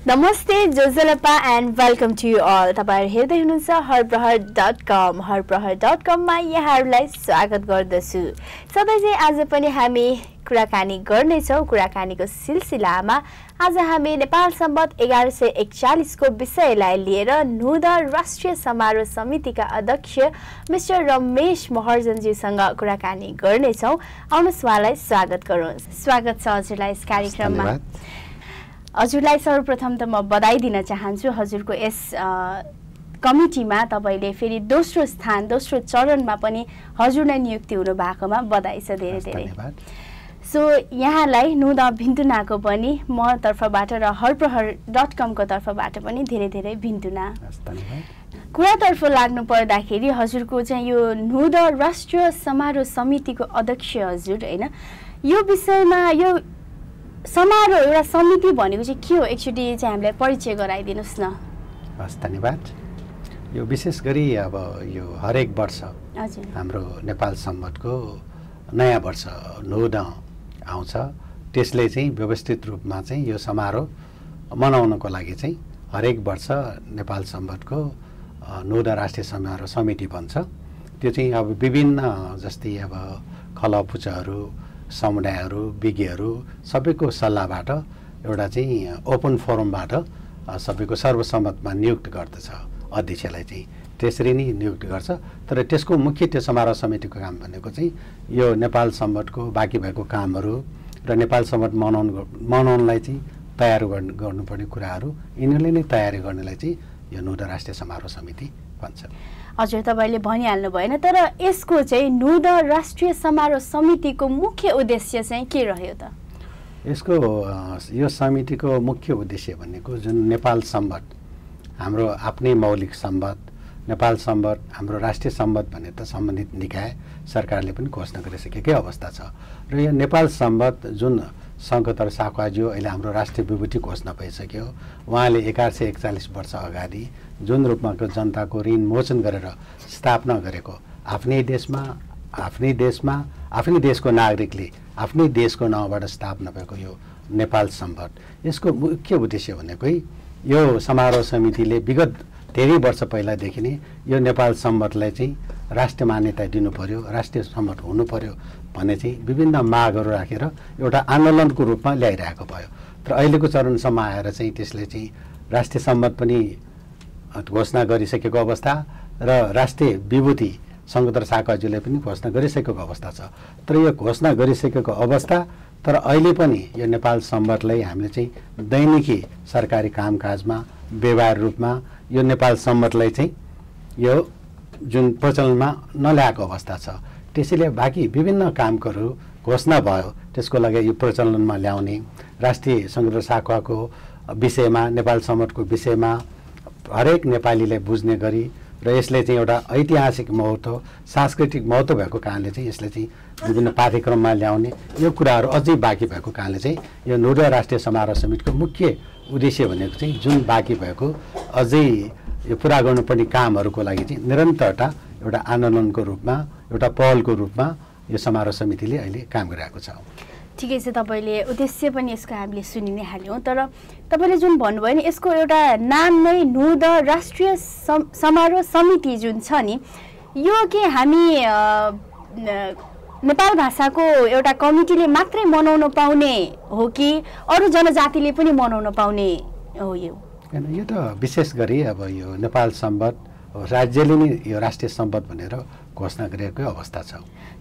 नमस्ते जोजलपा and welcome to you all. तपाईहरु हेर्दै हुनुहुन्छ हरप्रहर.com। हरप्रहर.com मा यहाँहरुलाई स्वागत गर्दछु। सधैँझै आज पनि हामी कुराकानी गर्नेछौँ। कुराकानीको सिलसिलामा आज हामी नेपाल सम्बत 1141 को विषयलाई लिएर नुद राष्ट्रिय समारोह समितिका अध्यक्ष मिस्टर रमेश महर्जनजीसँग कुराकानी गर्नेछौँ। आउनुहोस् उहाँलाई स्वागत गरौँ। स्वागत छ हजुरलाई यस कार्यक्रममा। हजुरलाई सर्वप्रथम त म बधाई दिन चाहन्छु। हजुरको यस कमिटीमा तपाईले फेरि दोस्रो स्थान दोस्रो चरणमा पनि हजुर नै नियुक्ति हुनु भएकोमा बधाई छ धेरै धेरै। सो यहाँलाई नुद भिन्तुनाको पनि म तर्फबाट र हरप्रहर.com को तर्फबाट पनि धेरै धेरै भिन्तुना। कुरातर्फ लाग्नु पर्दाखेरि हजुरको चाहिँ यो नुद राष्ट्रिय समारोह समितिको अध्यक्ष हजुर हैन, यो विषयमा यो समारोह एउटा समिति भनेको चाहिँ के हो एकचोटि चाहिँ हामीलाई परिचय गराइदिनुस् न। हस्, धन्यवाद। यो विशेष गरी अब यो हरेक वर्ष हाम्रो नेपाल सम्बतको नयाँ वर्ष नुद आउँछ, त्यसले चाहिँ व्यवस्थित रूपमा चाहिँ यो समारोह मनाउनको लागि चाहिँ हरेक वर्ष नेपाल सम्बतको नुद राष्ट्रिय समारोह समिति बन्छ। त्यो चाहिँ अब विभिन्न जस्तै अब खलपुचहरू समुदायहरू विज्ञहरू सबैको सल्लाहबाट एउटा चाहिँ ओपन फोरमबाट सबैको सर्वसम्मतमा नियुक्त गर्दछ। अध्यक्षलाई चाहिँ त्यसरी नै नियुक्त गर्छ। तर त्यसको मुख्य त्यो समारोह समितिको काम भनेको चाहिँ यो नेपाल सम्बतको बाँकी भएको कामहरू र नेपाल सम्बत मनाउनलाई चाहिँ तयार गर्नुपर्ने कुराहरू यिनीहरूले नै तयारी गर्नलाई चाहिँ यो नुद राष्ट्रिय समारोह समिति भन्छ। हजुर, तपाईले भनिहाल्नु भएन, तर यसको चाहिँ नुद राष्ट्रिय समारोह समितिको मुख्य उद्देश्य चाहिँ के रह्यो त? यसको यो समितिको मुख्य उद्देश्य भनेको जुन नेपाल सम्बत हाम्रो आफ्नै मौलिक सम्बत नेपाल सम्बत हाम्रो राष्ट्रिय सम्बत भने त सम्बन्धित निकाय सरकारले पनि घोषणा गरिसकेकै अवस्था छ। र यो नेपाल सम्बत जुन शङ्करदर साखवाज्यू अहिले हाम्रो राष्ट्रिय विभूति घोषणा भइसक्यो, उहाँले 1141 वर्ष अगाडि जुन रूपमा जनताको ऋण मोचन गरेर स्थापना गरेको आफ्नै देशमा आफ्नै देशको नागरिकले आफ्नै देशको नाउँबाट स्थापना भएको यो नेपाल सम्बत, यसको मुख्य उद्देश्य भनेकै यो समारोह समितिले विगत धेरै वर्ष पहिलादेखि नै यो नेपाल सम्बतलाई चाहिँ राष्ट्रिय मान्यता दिनु पर्यो, राष्ट्रिय सम्बत हुनु पर्यो भन्ने चाहिँ विभिन्न मागहरू राखेर एउटा आन्दोलनको रूपमा ल्याइरहेको भयो। तर अहिलेको चरणसम्म आएर चाहिँ त्यसले चाहिँ राष्ट्रिय सम्बत पनि घोषणा गरिसकेको अवस्था र राष्ट्रिय विभूति शङ्करदर साखवाज्यूले पनि घोषणा गरिसकेको अवस्था छ। तर यो घोषणा गरिसकेको अवस्था तर अहिले पनि यो नेपाल सम्बतलाई हामीले चाहिँ दैनिकी सरकारी कामकाजमा व्यवहार रूपमा यो नेपाल सम्बतलाई चाहिँ यो जुन प्रचलनमा नल्याएको अवस्था छ। त्यसैले बाँकी विभिन्न कामहरू घोषणा भयो, त्यसको लागि यो प्रचलनमा ल्याउने राष्ट्रिय शङ्करदर साखवाको विषयमा नेपाल सम्बतको विषयमा हरेक नेपालीले बुझ्ने गरी र यसले चाहिँ एउटा ऐतिहासिक महत्त्व सांस्कृतिक महत्त्व भएको कारणले चाहिँ यसले चाहिँ विभिन्न पाठ्यक्रममा ल्याउने यो कुराहरू अझै बाँकी भएको कारणले चाहिँ यो नुद राष्ट्रिय समारोह समितिको मुख्य उद्देश्य भनेको चाहिँ जुन बाँकी भएको अझै यो पुरा गर्नुपर्ने कामहरूको लागि चाहिँ निरन्तरता एउटा आन्दोलनको रूपमा एउटा पहलको रूपमा यो समारोह समितिले अहिले काम गरिरहेको छ। ठिकै छ, तपाईले उद्देश्य पनि यसको हामीले सुनि नै हाल्यौँ। तर तपाईले जुन भन्नुभयो नि यसको एउटा नाम नै नुद राष्ट्रिय समारोह समिति जुन छ नि, यो के हामी नेपाल भाषाको एउटा कमिटीले मात्रै मनाउन पाउने हो कि अरू जनजातिले पनि मनाउन पाउने हो? यो त विशेष गरी अब यो नेपाल सम्बत राज्यले नै यो राष्ट्रिय सम्बत भनेर घोषणा गरेको अवस्था छ।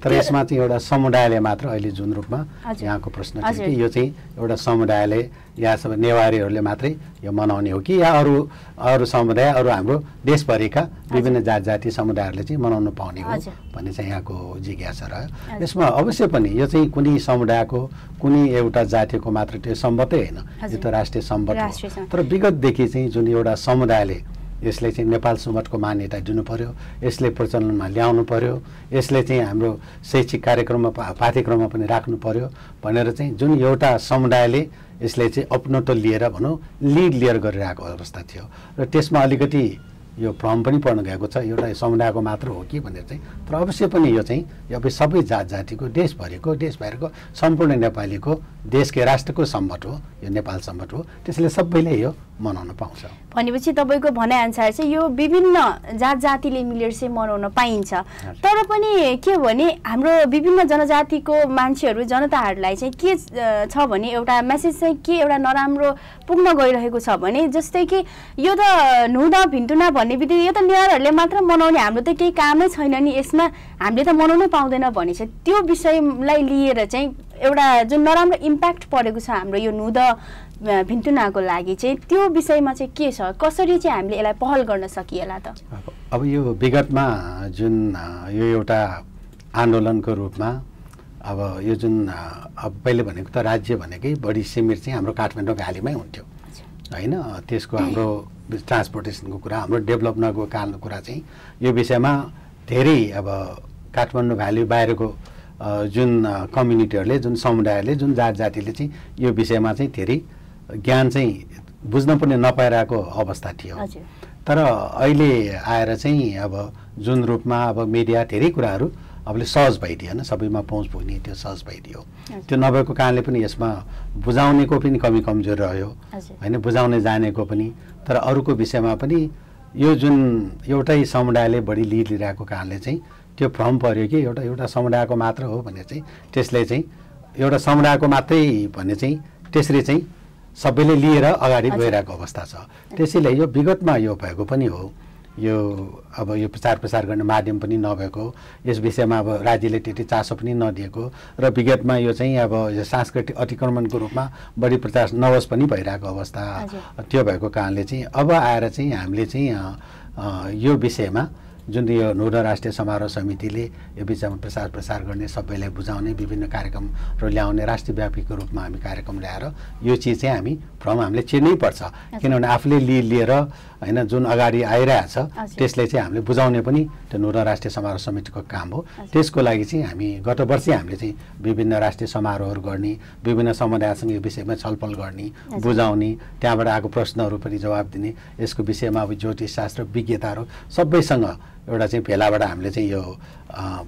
तर यसमा चाहिँ एउटा समुदायले मात्र अहिले जुन रूपमा यहाँको प्रश्न थियो कि यो चाहिँ एउटा समुदायले या सब नेवारीहरूले मात्रै यो मनाउने हो कि या अरू समुदाय अरू हाम्रो देशभरिका विभिन्न जाति समुदायहरूले चाहिँ मनाउनु पाउने हो भन्ने चाहिँ यहाँको जिज्ञासा रह्यो। यसमा अवश्य पनि यो चाहिँ कुनै समुदायको कुनै एउटा जातिको मात्र त्यो सम्बतै होइन, यो त राष्ट्रिय सम्बत हो। तर विगतदेखि चाहिँ जुन एउटा समुदायले यसले चाहिँ नेपाल सम्बतको मान्यता दिनु पर्यो, यसले प्रचलनमा ल्याउनु पर्यो, यसले चाहिँ हाम्रो शैक्षिक कार्यक्रममा पाठ्यक्रममा पनि राख्नु पर्यो भनेर चाहिँ जुन एउटा समुदायले यसले चाहिँ अपनत्व लिएर भनौँ लिड लिएर गरिरहेको अवस्था थियो। र त्यसमा अलिकति यो भ्रम पनि पर्न गएको छ एउटा समुदायको मात्र हो कि भनेर चाहिँ। तर अवश्य पनि यो चाहिँ अब सबै जात जातिको देशभरिको सम्पूर्ण नेपालीको देशकै राष्ट्रको सम्बत हो, यो नेपाल सम्बत हो। त्यसले सबैले यो मनाउन पाउँछ। भनेपछि तपाईँको भनाइअनुसार चाहिँ यो विभिन्न जात जातिले मिलेर चाहिँ मनाउन पाइन्छ, तर पनि के भने हाम्रो विभिन्न जनजातिको मान्छेहरू जनताहरूलाई चाहिँ के छ भने एउटा मेसेज चाहिँ के एउटा नराम्रो पुग्न गइरहेको छ भने जस्तै कि यो त नुदा भिन्टुना भन्ने बित्तिकै यो त नेवारहरूले मात्र मनाउने, हाम्रो त केही कामै छैन नि यसमा, हामीले त मनाउनै पाउँदैन भन्ने छ। त्यो विषयलाई लिएर चाहिँ एउटा जुन नराम्रो इम्प्याक्ट परेको छ हाम्रो यो नुदा भिन्टुनाको लागि चाहिँ त्यो विषयमा चाहिँ के छ, कसरी चाहिँ हामीले यसलाई पहल गर्न सकिएला त? अब यो विगतमा जुन यो एउटा आन्दोलनको रूपमा अब यो जुन अब पहिले भनेको त राज्य भनेकै बढी सिमिर चाहिँ हाम्रो काठमाडौँ भ्यालीमै हुन्थ्यो होइन। त्यसको हाम्रो ट्रान्सपोर्टेसनको कुरा, हाम्रो डेभलपमेन्टको कुरा चाहिँ यो विषयमा धेरै अब काठमाडौँ भ्याली बाहिरको जुन कम्युनिटीहरूले, जुन समुदायहरूले, जुन जात जातिले चाहिँ यो विषयमा चाहिँ धेरै ज्ञान चाहिँ बुझ्न पनि नपाइरहेको अवस्था थियो। तर अहिले आएर चाहिँ अब जुन रूपमा अब मिडिया धेरै कुराहरू अबले सहज भइदियो होइन, सबैमा पहुँच पुग्ने त्यो सहज भइदियो। त्यो नभएको कारणले पनि यसमा बुझाउनेको पनि कमी कमजोर रह्यो होइन, बुझाउने जानेको पनि। तर अरूको विषयमा पनि यो जुन एउटै समुदायले बढी लिड लिइरहेको कारणले चाहिँ त्यो भ्रम पर्यो कि एउटा समुदायको मात्र हो भने चाहिँ त्यसले चाहिँ एउटा समुदायको मात्रै भन्ने चाहिँ त्यसरी चाहिँ सबैले लिएर अगाडि गइरहेको अवस्था छ। त्यसैले यो विगतमा यो भएको पनि हो, यो अब यो प्रचार प्रसार गर्ने माध्यम पनि नभएको, यस विषयमा अब राज्यले त्यति चासो पनि नदिएको र विगतमा यो चाहिँ अब सांस्कृतिक अतिक्रमणको रूपमा बढी प्रचार नहोस् पनि भइरहेको अवस्था त्यो भएको कारणले चाहिँ अब आएर चाहिँ हामीले चाहिँ यो विषयमा जुन यो नुडा राष्ट्रिय समारोह समितिले यो विषयमा प्रचार प्रसार गर्ने, सबैलाई बुझाउने, विभिन्न कार्यक्रमहरू ल्याउने, राष्ट्रव्यापीको रूपमा हामी कार्यक्रम ल्याएर यो चिज चाहिँ हामी भ्रम हामीले चिर्नै पर्छ। किनभने आफूले लिएर होइन जुन अगाडि आइरहेछ त्यसले चाहिँ हामीले बुझाउने पनि त्यो नुडा राष्ट्रिय समारोह समितिको काम हो। त्यसको लागि चाहिँ हामी गत वर्षै हामीले चाहिँ विभिन्न राष्ट्रिय समारोहहरू गर्ने, विभिन्न समुदायसँग यो विषयमा छलफल गर्ने, बुझाउने, त्यहाँबाट आएको प्रश्नहरू पनि जवाब दिने, यसको विषयमा अब ज्योतिषशास्त्र विज्ञताहरू सबैसँग एउटा चाहिँ भेलाबाट हामीले चाहिँ यो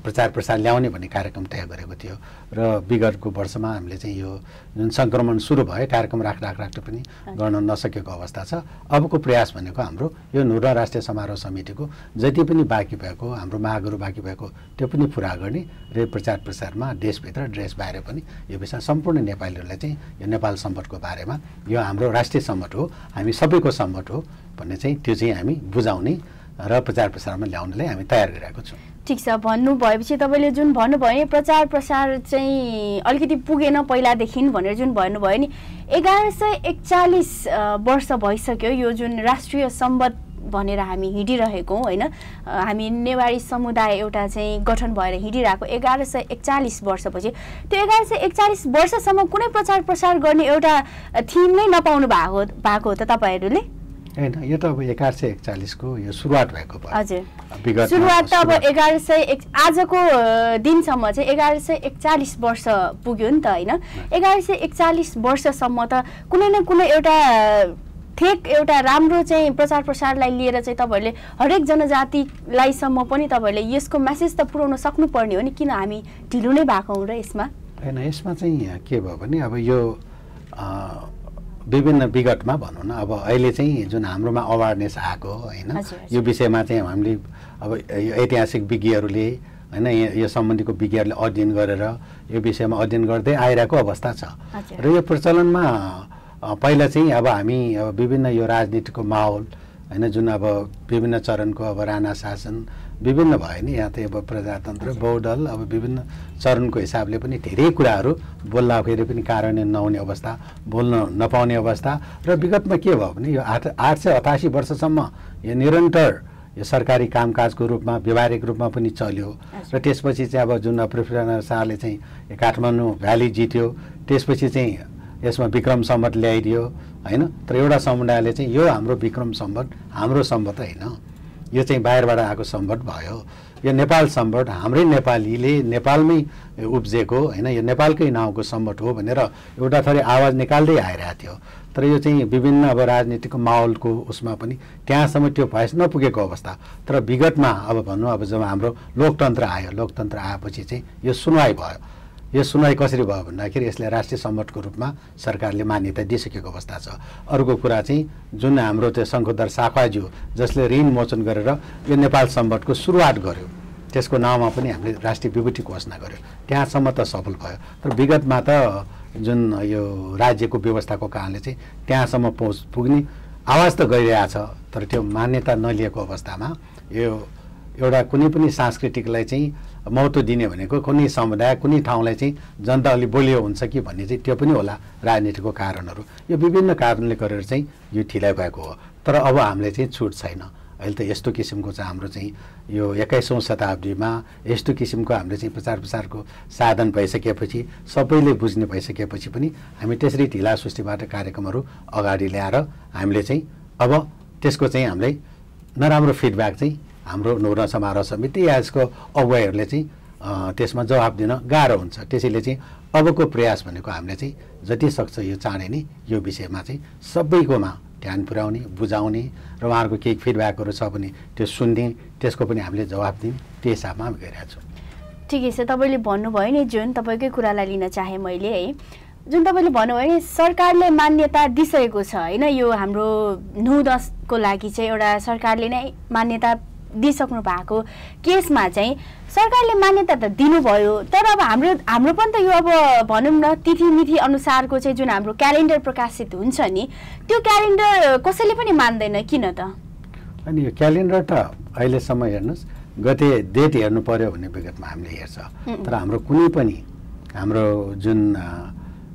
प्रचार प्रसार ल्याउने भन्ने कार्यक्रम तय गरेको थियो। र विगतको वर्षमा हामीले चाहिँ यो जुन सङ्क्रमण सुरु भयो कार्यक्रम राख्दा पनि गर्न नसकेको अवस्था छ। अबको प्रयास भनेको हाम्रो यो नुडा राष्ट्रिय समारोह समितिको जति पनि बाँकी भएको हाम्रो मागहरू बाँकी भएको त्यो पनि पुरा गर्ने र प्रचार प्रसारमा देशभित्र देश बाहिर पनि यो विषय सम्पूर्ण नेपालीहरूलाई चाहिँ यो नेपाल सम्बन्धको बारेमा यो हाम्रो राष्ट्रिय सम्बन्ध हो, हामी सबैको सम्बन्ध हो भन्ने चाहिँ त्यो चाहिँ हामी बुझाउने र प्रचार प्रसारमा ल्याउनलाई हामी तयार गरिरहेको छौँ। ठिक छ, भन्नुभएपछि तपाईँले जुन भन्नुभयो नि प्रचार प्रसार चाहिँ अलिकति पुगेन पहिलादेखि भनेर जुन भन्नुभयो नि, 1141 वर्ष भइसक्यो यो जुन राष्ट्रिय सम्बन्ध भनेर हामी हिँडिरहेको होइन, हामी नेवारी समुदाय एउटा चाहिँ गठन भएर हिँडिरहेको 1141 वर्षपछि त्यो 1141 वर्षसम्म कुनै प्रचार प्रसार गर्ने एउटा थिम नै नपाउनु भएको हो त तपाईँहरूले? होइन, यो त अब 1141 को यो सुरुवात भएको भयो। हजुर, सुरुवात त अब 1101 आजको दिनसम्म चाहिँ 1141 वर्ष पुग्यो नि त होइन। 1141 वर्षसम्म त कुनै न कुनै एउटा ठेक एउटा राम्रो चाहिँ प्रचार प्रसारलाई लिएर चाहिँ तपाईँहरूले हरेक जनजातिलाईसम्म पनि तपाईँहरूले यसको मेसेज त पुर्याउन सक्नुपर्ने हो नि, किन हामी ढिलो नै भएको हौँ र यसमा? होइन, यसमा चाहिँ के भयो भने अब यो विभिन्न विगतमा भनौँ न, अब अहिले चाहिँ जुन हाम्रोमा अवेरनेस आएको होइन यो विषयमा चाहिँ हामीले अब ऐतिहासिक विज्ञहरूले होइन यो सम्बन्धीको विज्ञहरूले अध्ययन गरेर यो विषयमा अध्ययन गर्दै आइरहेको अवस्था छ। र यो प्रचलनमा पहिला चाहिँ अब हामी अब विभिन्न यो राजनीतिको माहौल होइन जुन अब विभिन्न चरणको अब राणा शासन विभिन्न भयो नि, यहाँ त अब प्रजातन्त्र बहुदल अब विभिन्न चरणको हिसाबले पनि धेरै कुराहरू बोल्दाखेरि पनि कार्यान्वयन नहुने अवस्था, बोल्न नपाउने अवस्था। र विगतमा के भयो भने यो 888 वर्षसम्म यो निरन्तर यो सरकारी कामकाजको रूपमा व्यवहारिक रूपमा पनि चल्यो। र त्यसपछि चाहिँ अब जुन पृथ्वीनारायण शाहले चाहिँ काठमाडौँ भ्याली जित्यो, त्यसपछि चाहिँ यसमा विक्रम सम्वत ल्याइदियो होइन। तर एउटा समुदायले चाहिँ यो हाम्रो विक्रम सम्वत हाम्रो सम्वत होइन, यो चाहिँ बाहिरबाट आएको सम्वत भयो, यो नेपाल सम्वत हाम्रै नेपालीले नेपालमै उब्जेको होइन, यो नेपालकै नाउँको सम्वत हो भनेर एउटा थरी आवाज निकाल्दै आइरहेको थियो। तर यो चाहिँ विभिन्न अब राजनीतिको माहौलको उसमा पनि त्यहाँसम्म त्यो भएस नपुगेको अवस्था। तर विगतमा अब भनौँ अब जब हाम्रो लोकतन्त्र आयो, लोकतन्त्र आएपछि चाहिँ यो सुनवाई भयो। यो सुनवाई कसरी भयो भन्दाखेरि यसलाई राष्ट्रिय सम्बन्धको रूपमा सरकारले मान्यता दिइसकेको अवस्था छ। अर्को कुरा चाहिँ जुन हाम्रो त्यो शङ्खुधर साखवाज्यू जसले ऋण मोचन गरेर यो नेपाल सम्बन्धको सुरुवात गर्यो, त्यसको नाउँमा पनि हामीले राष्ट्रिय विभूति घोषणा गर्यो, त्यहाँसम्म त सफल भयो। तर विगतमा त जुन यो राज्यको व्यवस्थाको कारणले चाहिँ त्यहाँसम्म पुग्ने आवाज त गइरहेछ, तर त्यो मान्यता नलिएको अवस्थामा यो एउटा कुनै पनि सांस्कृतिकलाई चाहिँ महत्त्व दिने भनेको कुनै समुदाय कुनै ठाउँलाई चाहिँ जनता अलि बलियो हुन्छ कि भन्ने चाहिँ त्यो पनि होला राजनीतिको कारणहरू। यो विभिन्न कारणले गरेर चाहिँ यो ढिलाइ भएको हो। तर अब हामीले चाहिँ छुट छैन। अहिले त यस्तो किसिमको चाहिँ हाम्रो चाहिँ यो 21औं शताब्दीमा यस्तो किसिमको हामीले चाहिँ प्रचार प्रसारको साधन भइसकेपछि सबैले बुझ्ने भइसकेपछि पनि हामी त्यसरी ढिला सुस्तीबाट कार्यक्रमहरू अगाडि ल्याएर हामीले चाहिँ अब त्यसको चाहिँ हामीलाई नराम्रो फिडब्याक चाहिँ हाम्रो नौरन समारोह समिति या यसको अगुवाईहरूले चाहिँ त्यसमा जवाब दिन गाह्रो हुन्छ। त्यसैले चाहिँ अबको प्रयास भनेको हामीले चाहिँ जति सक्छ यो चाँडै नै यो विषयमा चाहिँ सबैकोमा ध्यान पुर्याउने, बुझाउने र उहाँहरूको केही फिडब्याकहरू छ भने त्यो सुन्ने, त्यसको पनि हामीले जवाब दिने, त्यो हिसाबमा हामी गइरहेका छौँ। ठिकै छ, तपाईँले भन्नुभयो नि जुन तपाईँकै कुरालाई लिन चाहेँ मैले है, जुन तपाईँले भन्नुभयो नि सरकारले मान्यता दिइसकेको छ होइन, यो हाम्रो 9-10 को लागि चाहिँ एउटा सरकारले नै मान्यता दिइसक्नु भएको केसमा चाहिँ सरकारले मान्यता त दिनुभयो, तर अब हाम्रो पनि त यो अब भनौँ न तिथिमिथि अनुसारको चाहिँ जुन हाम्रो क्यालेन्डर प्रकाशित हुन्छ नि, त्यो क्यालेन्डर कसैले पनि मान्दैन किन त? अनि यो क्यालेन्डर त अहिलेसम्म हेर्नुहोस् गते डेट हेर्नु पर्यो भने विगतमा हामीले हेर्छ, तर हाम्रो कुनै पनि हाम्रो जुन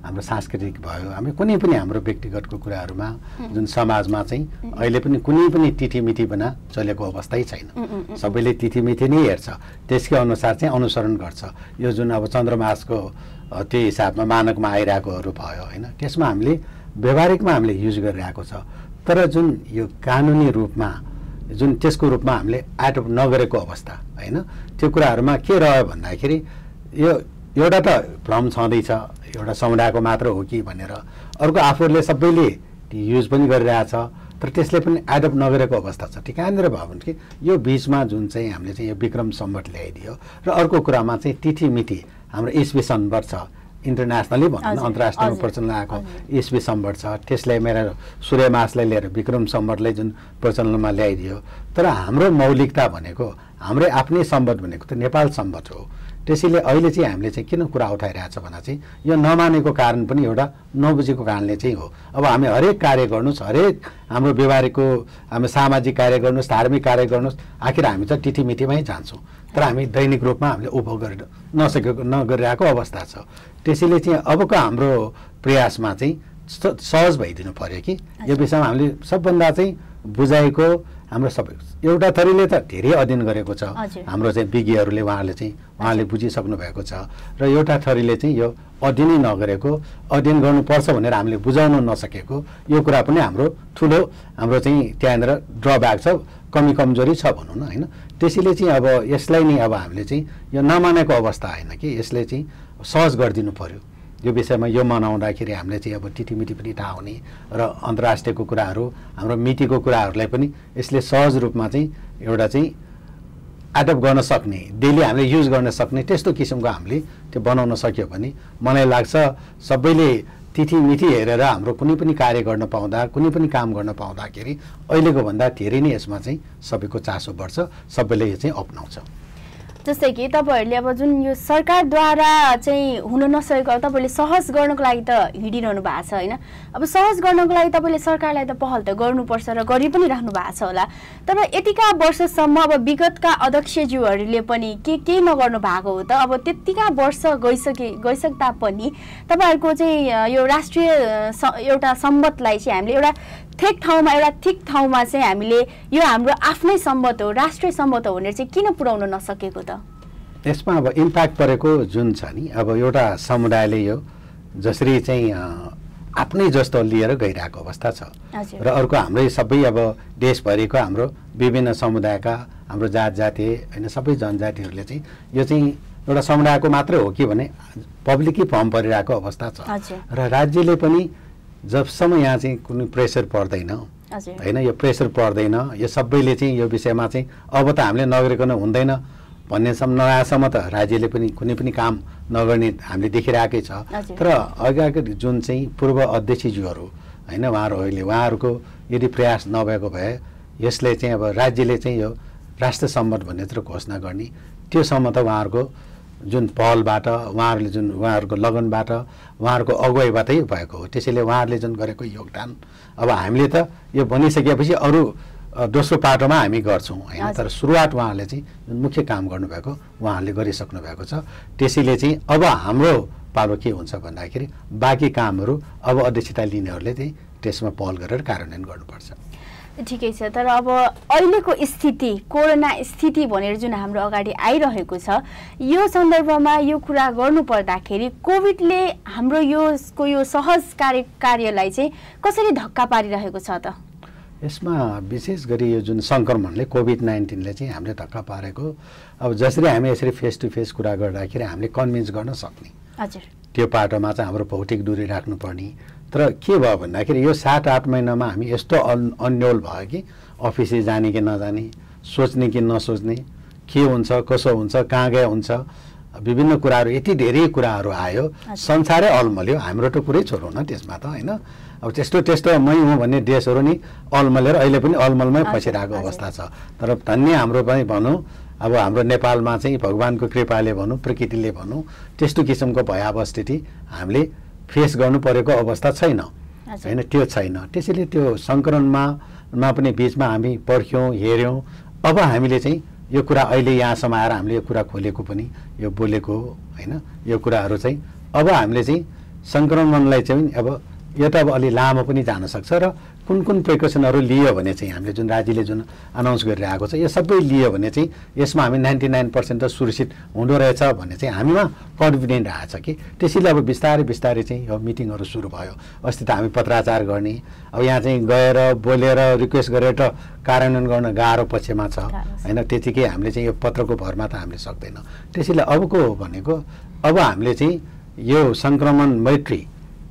हाम्रो सांस्कृतिक भयो, हामी कुनै पनि हाम्रो व्यक्तिगतको कुराहरूमा जुन समाजमा चाहिँ अहिले पनि कुनै पनि तिथिमिथि बिना चलेको अवस्थै छैन। सबैले तिथिमिथि नै हेर्छ, त्यसकै अनुसार चाहिँ अनुसरण गर्छ। यो जुन अब चन्द्रमासको त्यो हिसाबमा मानकमा आइरहेकोहरू भयो होइन, त्यसमा हामीले व्यवहारिकमा हामीले युज गरिरहेको छ। तर जुन यो कानुनी रूपमा जुन त्यसको रूपमा हामीले एडप्ट नगरेको अवस्था होइन, त्यो कुराहरूमा के रह्यो भन्दाखेरि यो एउटा त भ्रम छँदैछ, एउटा समुदायको मात्र हो कि भनेर, अर्को आफूहरूले सबैले युज पनि गरिरहेछ, तर त्यसले पनि एडप्ट नगरेको अवस्था छ। ठिकानेर भयो भने कि यो बिचमा जुन चाहिँ हामीले चाहिँ यो विक्रम सम्वत ल्याइदियो र अर्को कुरामा चाहिँ तिथिमिथि हाम्रो इस्वी सम्वत छ, इन्टरनेसनली भनौँ न अन्तर्राष्ट्रिय प्रचलन आएको इस्वी सम्वत छ, त्यसलाई मेरो सूर्यमासलाई लिएर विक्रम सम्वतलाई जुन प्रचलनमा ल्याइदियो। तर हाम्रो मौलिकता भनेको हाम्रै आफ्नै सम्वत भनेको त नेपाल सम्वत हो। त्यसैले अहिले चाहिँ हामीले चाहिँ किन कुरा उठाइरहेछ भन्दा चाहिँ यो नमानेको कारण पनि एउटा नबुझेको कारणले चाहिँ हो। अब हामी हरेक कार्य गर्नुहोस्, हरेक हाम्रो व्यवहारिकको हाम्रो सामाजिक कार्य गर्नुहोस्, धार्मिक कार्य गर्नुहोस्, आखिर हामी त तिथिमिथिमै जान्छौँ, तर हामी दैनिक रूपमा हामीले उपभोग गरेर नगरिरहेको अवस्था छ। त्यसैले चाहिँ अबको हाम्रो प्रयासमा चाहिँ सहज भइदिनु पर्यो कि यो विषयमा हामीले सबभन्दा चाहिँ बुझाएको हाम्रो सबै एउटा थरीले त धेरै अध्ययन गरेको छ, हाम्रो चाहिँ विज्ञहरूले उहाँले बुझिसक्नु भएको छ, र एउटा थरीले चाहिँ यो अध्ययनै नगरेको, अध्ययन गर्नुपर्छ भनेर हामीले बुझाउन नसकेको, यो कुरा पनि हाम्रो ठुलो हाम्रो चाहिँ त्यहाँनिर ड्रब्याक छ, कमी कमजोरी छ भनौँ न होइन। त्यसैले चाहिँ अब यसलाई नै अब हामीले चाहिँ यो नमानेको अवस्था होइन कि यसले चाहिँ सहज गरिदिनु पर्यो। यो विषयमा यो मनाउँदाखेरि हामीले चाहिँ अब तिथिमिथि पनि थाहा हुने र अन्तर्राष्ट्रियको कुराहरू हाम्रो मितिको कुराहरूलाई पनि यसले सहज रूपमा चाहिँ एउटा चाहिँ एडप्ट गर्न सक्ने, डेली हामीले युज गर्न सक्ने त्यस्तो किसिमको हामीले त्यो बनाउन सक्यो भने मलाई लाग्छ सबैले तिथिमिथि हेरेर हाम्रो कुनै पनि कार्य गर्न पाउँदा, कुनै पनि काम गर्न पाउँदाखेरि अहिलेको भन्दा धेरै नै यसमा चाहिँ सबैको चासो बढ्छ, सबैले यो चाहिँ अपनाउँछ। जस्तै कि तपाईँहरूले अब जुन यो सरकारद्वारा चाहिँ हुन नसकेको तपाईँले सहज गर्नको लागि त हिँडिरहनु भएको छ होइन, अब सहज गर्नको लागि तपाईँले सरकारलाई त पहल त गर्नुपर्छ र गरि पनि राख्नु भएको छ होला, तर यतिका वर्षसम्म अब विगतका अध्यक्षज्यूहरूले पनि केही नगर्नु भएको हो त? अब त्यतिका वर्ष गइसक्दा पनि तपाईँहरूको चाहिँ यो राष्ट्रिय एउटा सम्बन्धलाई चाहिँ हामीले एउटा ठिक ठाउँमा चाहिँ हामीले यो हाम्रो आफ्नै सम्बन्ध हो, राष्ट्रिय सम्बन्ध हो भनेर चाहिँ किन पुर्याउन नसकेको त? यसमा अब इम्प्याक्ट परेको जुन छ नि, अब एउटा समुदायले यो जसरी चाहिँ आफ्नै जस्तो लिएर गइरहेको अवस्था छ, र अर्को हाम्रै सबै अब देशभरिको हाम्रो विभिन्न समुदायका हाम्रो जात-जाति होइन सबै जनजातिहरूले चाहिँ यो चाहिँ एउटा समुदायको मात्रै हो कि भने पब्लिकै फर्म परिरहेको अवस्था छ, र राज्यले पनि जबसम्म यहाँ चाहिँ कुनै प्रेसर पर्दैन होइन, यो प्रेसर पर्दैन, यो सबैले चाहिँ यो विषयमा चाहिँ अब त हामीले नगरिकन हुँदैन भन्नेसम्म नआएसम्म त राज्यले पनि कुनै पनि काम नगर्ने हामीले देखिरहेकै छ। तर अगाडि जुन चाहिँ पूर्व अध्यक्षज्यूहरू होइन उहाँहरूको यदि प्रयास नभएको भए यसले चाहिँ अब राज्यले चाहिँ यो राष्ट्र सम्बन्ध भन्ने चाहिँ घोषणा गर्ने त्योसम्म त उहाँहरूको जुन पहलबाट उहाँहरूको लगनबाट उहाँहरूको अगुवाईबाटै भएको हो। त्यसैले उहाँहरूले जुन गरेको योगदान अब हामीले त यो बनिसकेपछि अरू दोस्रो पाटोमा हामी गर्छौँ होइन। तर सुरुवात उहाँहरूले चाहिँ जुन मुख्य काम गर्नुभएको उहाँहरूले गरिसक्नु भएको छ। त्यसैले चाहिँ अब हाम्रो पालो के हुन्छ भन्दाखेरि बाँकी कामहरू अब अध्यक्षता लिनेहरूले चाहिँ त्यसमा पहल गरेर कार्यान्वयन गर्नुपर्छ। ठिकै छ। तर अब अहिलेको स्थिति कोरोना स्थिति भनेर जुन हाम्रो अगाडि आइरहेको छ यो सन्दर्भमा यो कुरा गर्नु पर्दाखेरि कोभिडले हाम्रो यो सहज कार्यलाई चाहिँ कसरी धक्का पारिरहेको छ त? यसमा विशेष गरी यो जुन सङ्क्रमणले कोभिड-19ले चाहिँ हामीले धक्का पारेको अब जसरी हामी यसरी फेस टु फेस कुरा गर्दाखेरि हामीले कन्भिन्स गर्न सक्ने हजुर त्यो पाटोमा चाहिँ हाम्रो भौतिक दूरी राख्नुपर्ने। तर के भयो भन्दाखेरि यो 7-8 महिनामा हामी यस्तो अन्योल भयो कि अफिसै जाने कि नजाने, सोच्ने कि नसोच्ने, के हुन्छ कसो हुन्छ कहाँ गए हुन्छ, विभिन्न कुराहरू यति धेरै कुराहरू आयो, संसारै अलमल्यो। हाम्रो त कुरै छोडौँ न त्यसमा त होइन। अब त्यस्तो मै हुँ भन्ने देशहरू नि अलमलेर अहिले पनि अलमलमै फसिरहेको अवस्था छ। तर धन्य हाम्रो पनि भनौँ अब हाम्रो नेपालमा चाहिँ भगवानको कृपाले भनौँ प्रकृतिले भनौँ त्यस्तो किसिमको भयावह स्थिति हामीले फेस गर्नु परेको अवस्था छैन होइन, त्यो छैन। त्यसैले त्यो सङ्क्रमणमा पनि बिचमा हामी पर्ख्यौँ हेऱ्यौँ। अब हामीले चाहिँ यो कुरा अहिले यहाँसम्म आएर हामीले यो कुरा खोलेको पनि यो बोलेको होइन। यो कुराहरू चाहिँ अब हामीले चाहिँ सङ्क्रमणलाई चाहिँ अब यो त अब अलि लामो पनि जान सक्छ र कुन कुन प्रिकसनहरू लियो भने चाहिँ हामीले जुन राज्यले जुन अनाउन्स गरिरहेको छ यो सबै लियो भने चाहिँ यसमा हामी 99% त सुरक्षित हुँदो रहेछ भन्ने चाहिँ हामीमा कन्फिडेन्ट आएछ कि। त्यसैले अब बिस्तारै चाहिँ यो मिटिङहरू सुरु भयो। अस्ति त हामी पत्राचार गर्ने अब यहाँ चाहिँ गएर बोलेर रिक्वेस्ट गरेर त कार्यान्वयन गर्न गाह्रो पक्षमा छ होइन। त्यतिकै हामीले चाहिँ यो पत्रको भरमा त हामीले सक्दैन। त्यसैले अबको भनेको अब हामीले चाहिँ यो सङ्क्रमण मैत्री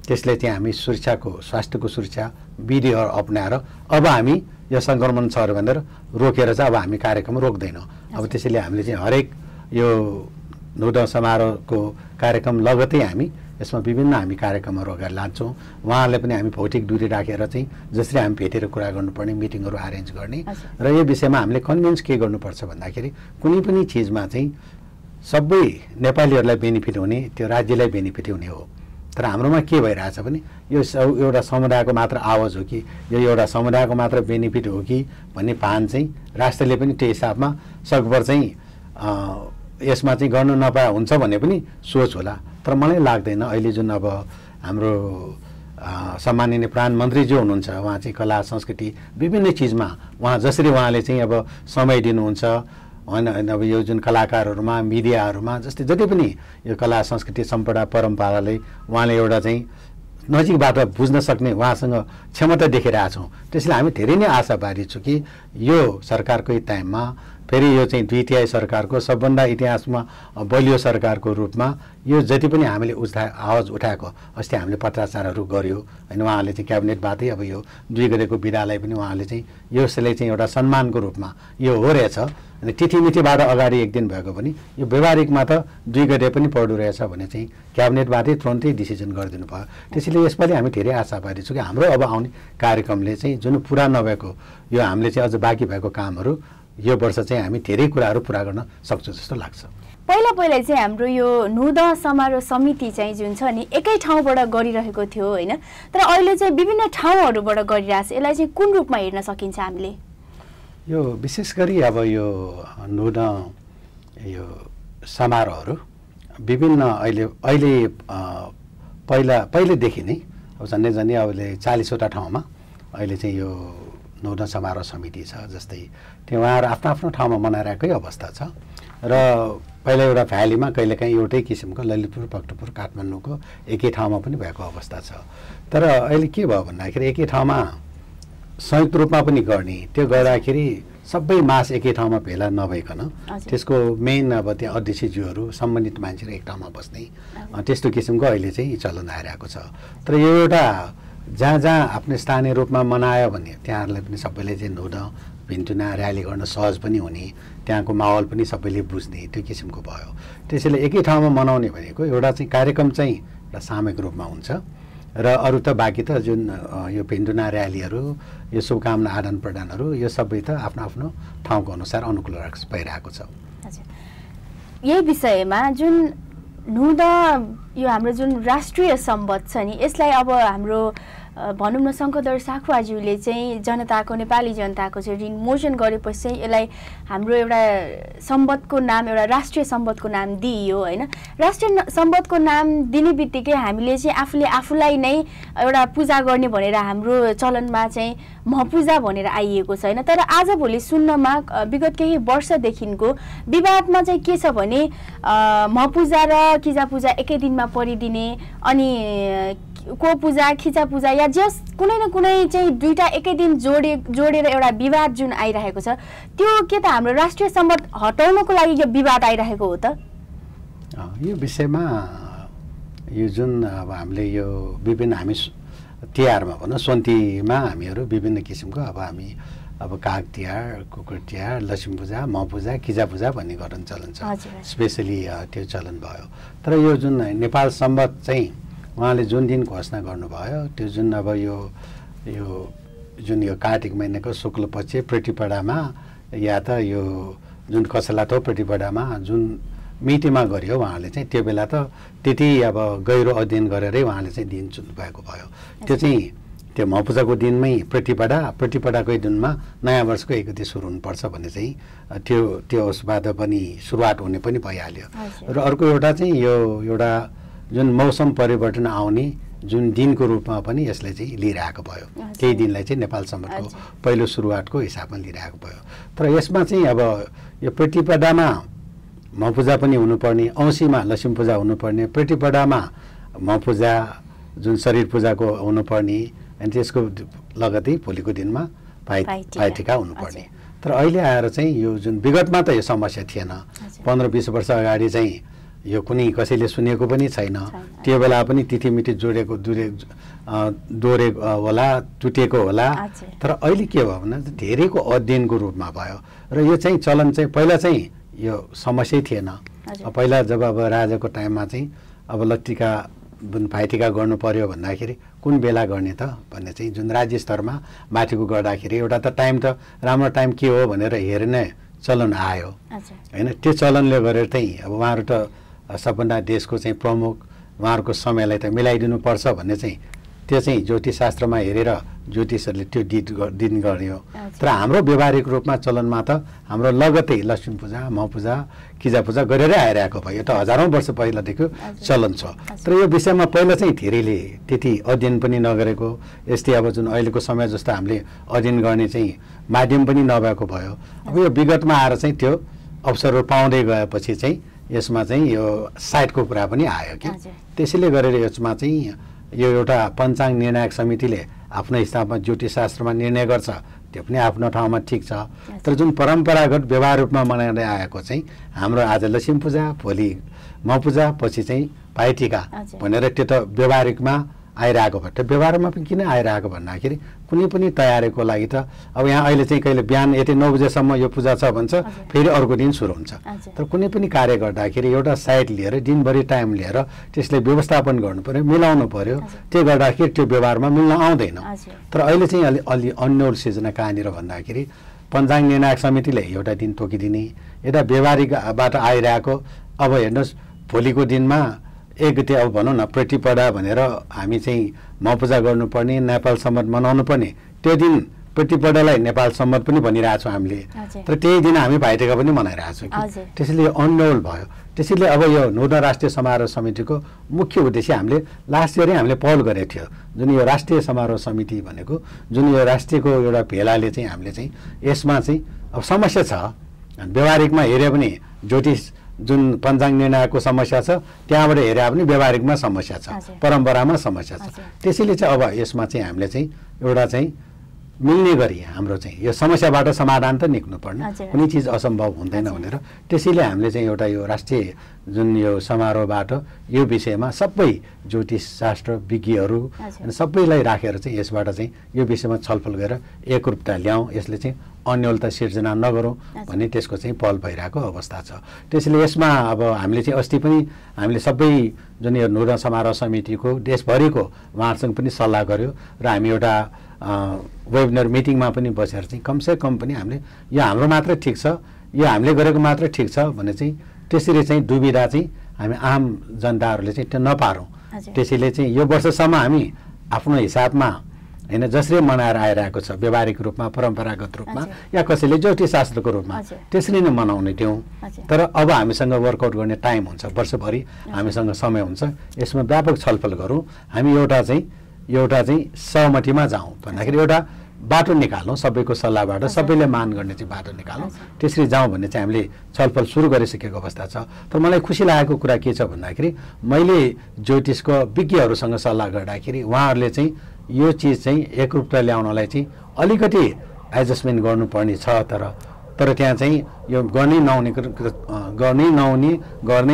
त्यसले चाहिँ हामी स्वास्थ्यको सुरक्षा विधिहरू अपनाएर अब हामी यो सङ्क्रमण छ भनेर रोकेर चाहिँ अब हामी कार्यक्रम रोक्दैनौँ। अब त्यसैले हामीले चाहिँ हरेक यो नौदह समारोहको कार्यक्रम लगतै हामी यसमा विभिन्न हामी कार्यक्रमहरू अगाडि लान्छौँ। उहाँहरूले पनि हामी भौतिक दूरी राखेर चाहिँ जसरी हामी भेटेर कुरा गर्नुपर्ने मिटिङहरू अरेन्ज गर्ने र यो विषयमा हामीले कन्भिन्स के गर्नुपर्छ भन्दाखेरि कुनै पनि चिजमा चाहिँ सबै नेपालीहरूलाई बेनिफिट हुने त्यो राज्यलाई बेनिफिट हुने हो। तर हाम्रोमा के भइरहेछ भने यो एउटा समुदायको मात्र आवाज हो कि यो एउटा समुदायको मात्र बेनिफिट हो कि भन्ने भान चाहिँ राष्ट्रले पनि त्यो हिसाबमा सकभर चाहिँ यसमा चाहिँ गर्नु नपाए हुन्छ भन्ने पनि सोच होला। तर मलाई लाग्दैन अहिले जुन अब हाम्रो सम्माननीय प्रधानमन्त्रीजी हुनुहुन्छ उहाँ चाहिँ कला संस्कृति विभिन्न चिजमा उहाँ जसरी उहाँले चाहिँ अब समय दिनुहुन्छ होइन। अब यो जुन कलाकारहरूमा मिडियाहरूमा जस्तै जति पनि यो कला संस्कृति सम्पदा परम्पराले उहाँले एउटा चाहिँ नजिकबाट बुझ्न सक्ने उहाँसँग क्षमता देखिरहेछौँ। त्यसैले हामी धेरै नै आशावादी छौँ कि यो सरकारकै टाइममा फेरि यो चाहिँ द्वितीय सरकारको सबभन्दा इतिहासमा बलियो सरकारको रूपमा यो जति पनि हामीले आवाज उठाएको अस्ति हामीले पत्राचारहरू गर्यो होइन। उहाँले चाहिँ क्याबिनेटबाटै अब यो 2 गतेको विधालाई पनि उहाँले चाहिँ यसले चाहिँ एउटा सम्मानको रूपमा यो हो रहेछ अनि तिथिमिथिबाट अगाडि एक दिन भएको पनि यो व्यवहारिकमा त 2 गते पनि पर्दो रहेछ भने चाहिँ क्याबिनेटबाटै तुरन्तै डिसिजन गरिदिनु भयो। त्यसैले यसपालि हामी धेरै आशावादी छौँ कि हाम्रो अब आउने कार्यक्रमले चाहिँ जुन पुरा नभएको यो हामीले चाहिँ अझ बाँकी भएको कामहरू यो वर्ष चाहिँ हामी धेरै कुराहरू पुरा गर्न सक्छौँ जस्तो लाग्छ। पहिला चाहिँ हाम्रो यो नौदह समारोह समिति चाहिँ जुन छ नि एकै ठाउँबाट गरिरहेको थियो होइन। तर अहिले चाहिँ विभिन्न ठाउँहरूबाट गरिरहेछ। यसलाई चाहिँ कुन रूपमा हेर्न सकिन्छ हामीले? यो विशेष गरी अब यो नौदह यो समारोहहरू विभिन्न अहिले पहिलेदेखि नै अब झन्डै अहिले 40वटा ठाउँमा अहिले चाहिँ यो नौदह समारोह समिति छ। जस्तै त्यो उहाँहरू आफ्नो ठाउँमा मनाइरहेकै अवस्था छ र पहिला एउटा भ्यालीमा कहिलेकाहीँ एउटै किसिमको ललितपुर भक्तपुर काठमाडौँको एकै ठाउँमा पनि भएको अवस्था छ। तर अहिले के भयो भन्दाखेरि एकै ठाउँमा संयुक्त रूपमा पनि गर्ने त्यो गर्दाखेरि सबै मास एकै ठाउँमा भेला नभइकन त्यसको मेन अब त्यहाँ अध्यक्षज्यूहरू सम्बन्धित मान्छेहरू एक ठाउँमा बस्ने त्यस्तो किसिमको अहिले चाहिँ चलन आइरहेको छ। तर यो एउटा जहाँ आफ्नो स्थानीय रूपमा मनायो भने त्यहाँहरूलाई पनि सबैले चाहिँ नौदह भिन्चुना र्याली गर्न सहज पनि हुने, त्यहाँको माहौल पनि सबैले बुझ्ने त्यो किसिमको भयो। त्यसैले एकै ठाउँमा मनाउने भनेको एउटा चाहिँ कार्यक्रम चाहिँ एउटा सामूहिक रूपमा हुन्छ र अरू त बाँकी त जुन यो भिन्चुना र्यालीहरू, यो शुभकामना आदान प्रदानहरू यो सबै त आफ्नो आफ्नो ठाउँको अनुसार अनुकूल भइरहेको छ। हजुर, यही विषयमा जुन नुद यो हाम्रो जुन राष्ट्रिय सम्बन्ध छ नि, यसलाई अब हाम्रो भनौँ न शङ्करदर साखुवाज्यूले चाहिँ जनताको, नेपाली जनताको चाहिँ ऋण मोचन गरेपछि चाहिँ यसलाई हाम्रो एउटा सम्बन्धको नाम, एउटा राष्ट्रिय सम्बन्धको नाम दिइयो होइन। राष्ट्रिय सम्बन्धको नाम दिने बित्तिकै हामीले चाहिँ आफूले आफूलाई नै एउटा पूजा गर्ने भनेर हाम्रो चलनमा चाहिँ महपूजा भनेर आइएको छ होइन। तर आजभोलि सुन्नमा विगत केही वर्षदेखिको विवादमा चाहिँ के छ भने महपूजा र किजा पूजा एकै दिनमा परिदिने, अनि को पूजा खिचा पूजा या जस कुनै न कुनै चाहिँ दुईटा एकै दिन जोडेर एउटा विवाद जुन आइरहेको छ, त्यो के त हाम्रो राष्ट्रिय सम्बन्ध हटाउनको लागि यो विवाद आइरहेको हो त? यो विषयमा यो जुन अब हामीले यो विभिन्न हामी तिहारमा भनौँ सोन्तीमा हामीहरू विभिन्न किसिमको हामी काग तिहार, कुकुर तिहार, लक्ष्मी पूजा, महपूजा, किजा पूजा भन्ने गर्न चलन छ। स्पेसली त्यो चलन भयो। तर यो जुन नेपाल सम्बन्ध चाहिँ उहाँले जुन दिन घोषणा गर्नुभयो त्यो जुन अब यो जुन यो कार्तिक महिनाको शुक्ल पक्ष प्रतिपदामा या त यो जुन कसलातो प्रतिपदामा जुन मितिमा गरियो उहाँले चाहिँ त्यो बेला त त्यति अब गहिरो अध्ययन गरेरै उहाँले चाहिँ दिन चुन्नु भएको भयो। त्यो चाहिँ त्यो महपूजाको दिनमै प्रतिपदाकै दिनमा नयाँ वर्षको 1 गते सुरु हुनुपर्छ भन्ने चाहिँ त्यो उसबाट पनि सुरुवात हुने पनि भइहाल्यो। र अर्को एउटा चाहिँ यो एउटा जुन मौसम परिवर्तन आउने जुन दिनको रूपमा पनि यसलाई चाहिँ लिइरहेको भयो। केही दिनलाई चाहिँ नेपाल सम्बन्धको पहिलो सुरुवातको हिसाबमा लिइरहेको भयो। तर यसमा चाहिँ अब यो प्रतिपदामा महपूजा पनि हुनुपर्ने, औँसीमा लक्ष्मी पूजा हुनुपर्ने, प्रतिपदामा महपूजा जुन शरीर पूजाको हुनुपर्ने, अनि त्यसको लगतै भोलिको दिनमा भाइटिका हुनुपर्ने। तर अहिले आएर चाहिँ यो जुन विगतमा त यो समस्या थिएन। 15-20 वर्ष अगाडि चाहिँ यो कुनै कसैले सुनेको पनि छैन। त्यो बेला पनि तिथिमिति जोडेको दोहोरेको होला, टुटेको होला। तर अहिले के भयो भने धेरैको अध्ययनको रूपमा भयो र यो चाहिँ चलन चाहिँ पहिला चाहिँ यो समस्या थिएन। पहिला जब अब राजाको टाइममा चाहिँ अब लट्टिका भाइटिका गर्नु पर्यो भन्दाखेरि कुन बेला गर्ने त भन्ने चाहिँ जुन राज्य स्तरमा माथिको गर्दाखेरि एउटा त टाइम त राम्रो टाइम के हो भनेर हेर्ने चलन आयो होइन। त्यो चलनले गरेर चाहिँ अब उहाँहरू त सबभन्दा देशको चाहिँ प्रमुख, उहाँहरूको समयलाई त मिलाइदिनु पर्छ भन्ने चाहिँ त्यो चाहिँ ज्योतिषशास्त्रमा हेरेर ज्योतिषहरूले त्यो दिन गर्यो। तर हाम्रो व्यवहारिक रूपमा चलनमा त हाम्रो लगतै लक्ष्मी पूजा, महपूजा, किजा पूजा गरेरै आइरहेको भयो। यो त हजारौँ वर्ष पहिलादेखि चलन छ। तर यो विषयमा पहिला चाहिँ धेरैले त्यति अध्ययन पनि नगरेको, यस्तै अब जुन अहिलेको समय जस्तो हामीले अध्ययन गर्ने चाहिँ माध्यम पनि नभएको भयो। अब यो विगतमा आएर चाहिँ त्यो अवसरहरू पाउँदै गएपछि चाहिँ यसमा चाहिँ यो साइडको कुरा पनि आयो कि त्यसैले गरेर यसमा चाहिँ यो एउटा पञ्चाङ्ग निर्णायक समितिले आफ्नो हिसाबमा ज्योतिषशास्त्रमा निर्णय गर्छ, त्यो पनि आफ्नो ठाउँमा ठिक छ। तर जुन परम्परागत व्यवहार रूपमा मनाउँदै आएको चाहिँ हाम्रो आज लक्ष्मी पूजा, भोलि महपूजा, पछि चाहिँ भाइटिका भनेर त्यो त व्यवहारिकमा आइरहेको भयो। त्यो व्यवहारमा पनि किन आइरहेको भन्दाखेरि कुनै पनि तयारीको लागि त अब यहाँ अहिले चाहिँ कहिले बिहान यति 9 बजेसम्म यो पूजा छ भन्छ, फेरि अर्को दिन सुरु हुन्छ। तर कुनै पनि कार्य गर्दाखेरि एउटा साइड लिएर दिनभरि टाइम लिएर त्यसलाई व्यवस्थापन गर्नु पर्यो, मिलाउनु पर्यो। त्यो गर्दाखेरि त्यो व्यवहारमा मिल्न आउँदैन। तर अहिले चाहिँ अलि अन्यल सिर्जना कहाँनिर भन्दाखेरि पञ्चाङ्ग निर्णायक समितिले एउटा दिन तोकिदिने, यता व्यवहारिकबाट आइरहेको अब हेर्नुहोस् भोलिको दिनमा 1 गते अब भनौँ न प्रतिपदा भनेर हामी चाहिँ महपूजा गर्नुपर्ने, नेपाल सम्बन्ध मनाउनु पर्ने, त्यो दिन प्रतिपदालाई नेपाल सम्बन्ध पनि भनिरहेछौँ हामीले। तर त्यही दिन हामी भाइटिका पनि मनाइरहेछौँ कि त्यसैले अन्यल भयो। त्यसैले अब यो नूतन राष्ट्रिय समारोह समितिको मुख्य उद्देश्य हामीले लास्ट इयरै हामीले पहल गरेको थियो। जुन यो राष्ट्रिय समारोह समिति भनेको जुन यो राष्ट्रियको एउटा भेलाले चाहिँ हामीले चाहिँ यसमा चाहिँ अब समस्या छ। व्यवहारिकमा हेऱ्यो भने ज्योतिष जुन पञ्चाङ्ग निर्णयको समस्या छ, त्यहाँबाट हेरे पनि व्यवहारिकमा समस्या छ, परम्परामा समस्या छ। त्यसैले चाहिँ अब यसमा चाहिँ हामीले चाहिँ एउटा चाहिँ मिल्ने गरी हाम्रो चाहिँ यो समस्याबाट समाधान त निक्नुपर्ने, कुनै चिज असम्भव हुँदैन भनेर त्यसैले हामीले चाहिँ एउटा यो राष्ट्रिय जुन यो समारोहबाट यो विषयमा सबै ज्योतिष शास्त्र विज्ञहरू अनि सबैलाई राखेर चाहिँ यसबाट चाहिँ यो विषयमा छलफल गरेर एकरूपता ल्याउँ, यसले चाहिँ अन्योलता सिर्जना नगरौँ भन्ने त्यसको चाहिँ पहल भइरहेको अवस्था छ। त्यसैले यसमा अब हामीले चाहिँ अस्ति पनि हामीले सबै जुन यो नुरा समारोह समितिको देशभरिको उहाँहरूसँग पनि सल्लाह गर्यो र हामी एउटा वेबिनार मिटिङमा पनि बसेर चाहिँ कमसेकम पनि हामीले यो हाम्रो मात्र ठिक छ, यो हामीले गरेको मात्र ठिक छ भने चाहिँ त्यसरी चाहिँ दुविधा चाहिँ हामी आम जनताहरूले चाहिँ त्यो नपारौँ। त्यसैले चाहिँ यो वर्षसम्म हामी आफ्नो हिसाबमा होइन जसरी मनाएर आइरहेको छ व्यावहारिक रूपमा परम्परागत रूपमा या कसैले ज्योतिषशास्त्रको रूपमा त्यसरी नै मनाउने दिउँ। तर अब हामीसँग वर्कआउट गर्ने टाइम हुन्छ, वर्षभरि हामीसँग समय हुन्छ, यसमा व्यापक छलफल गरौँ, हामी एउटा चाहिँ सहमतिमा जाउँ भन्दाखेरि एउटा बाटो निकालौँ, सबैको सल्लाहबाट सबैले मान गर्ने चाहिँ बाटो निकालौँ, त्यसरी जाउँ भन्ने चाहिँ हामीले छलफल सुरु गरिसकेको अवस्था छ। तर मलाई खुसी लागेको कुरा के छ भन्दाखेरि मैले ज्योतिषको विज्ञहरूसँग सल्लाह गर्दाखेरि उहाँहरूले चाहिँ यो चिज चाहिँ एकरूपता ल्याउनलाई चाहिँ अलिकति एडजस्टमेन्ट गर्नुपर्ने छ, तर त्यहाँ चाहिँ यो गर्नै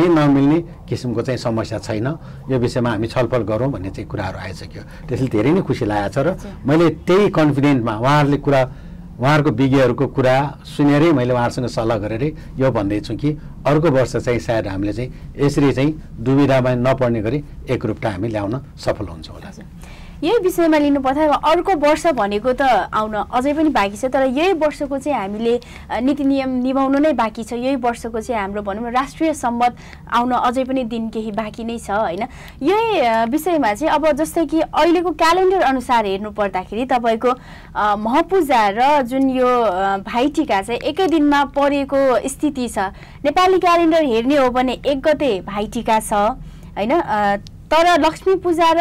नमिल्ने किसिमको चाहिँ समस्या छैन। यो विषयमा हामी छलफल गरौँ भन्ने चाहिँ कुराहरू आइसक्यो। त्यसले धेरै नै खुसी लागेको छ र मैले त्यही कन्फिडेन्टमा उहाँहरूको विज्ञहरूको कुरा सुनेरै मैले उहाँहरूसँग सल्लाह गरेरै यो भन्दैछु कि अर्को वर्ष चाहिँ सायद हामीले चाहिँ यसरी चाहिँ दुविधामा नपर्ने गरी एकरूपता हामी ल्याउन सफल हुन्छौँ होला। यही विषयमा लिनु पर्दा अर्को वर्ष भनेको त आउन अझै पनि बाँकी छ, तर यही वर्षको चाहिँ हामीले नीति नियम निभाउनु नै बाँकी छ। यही वर्षको चाहिँ हाम्रो भनौँ न राष्ट्रिय सम्बन्ध आउन अझै पनि दिन केही बाँकी नै छ होइन। यही विषयमा चाहिँ अब जस्तै कि अहिलेको क्यालेन्डर अनुसार हेर्नु पर्दाखेरि तपाईँको महपूजा र जुन यो भाइटिका चाहिँ एकै दिनमा परेको स्थिति छ। नेपाली क्यालेन्डर हेर्ने हो भने 1 गते भाइटिका छ होइन, तर लक्ष्मी पूजा र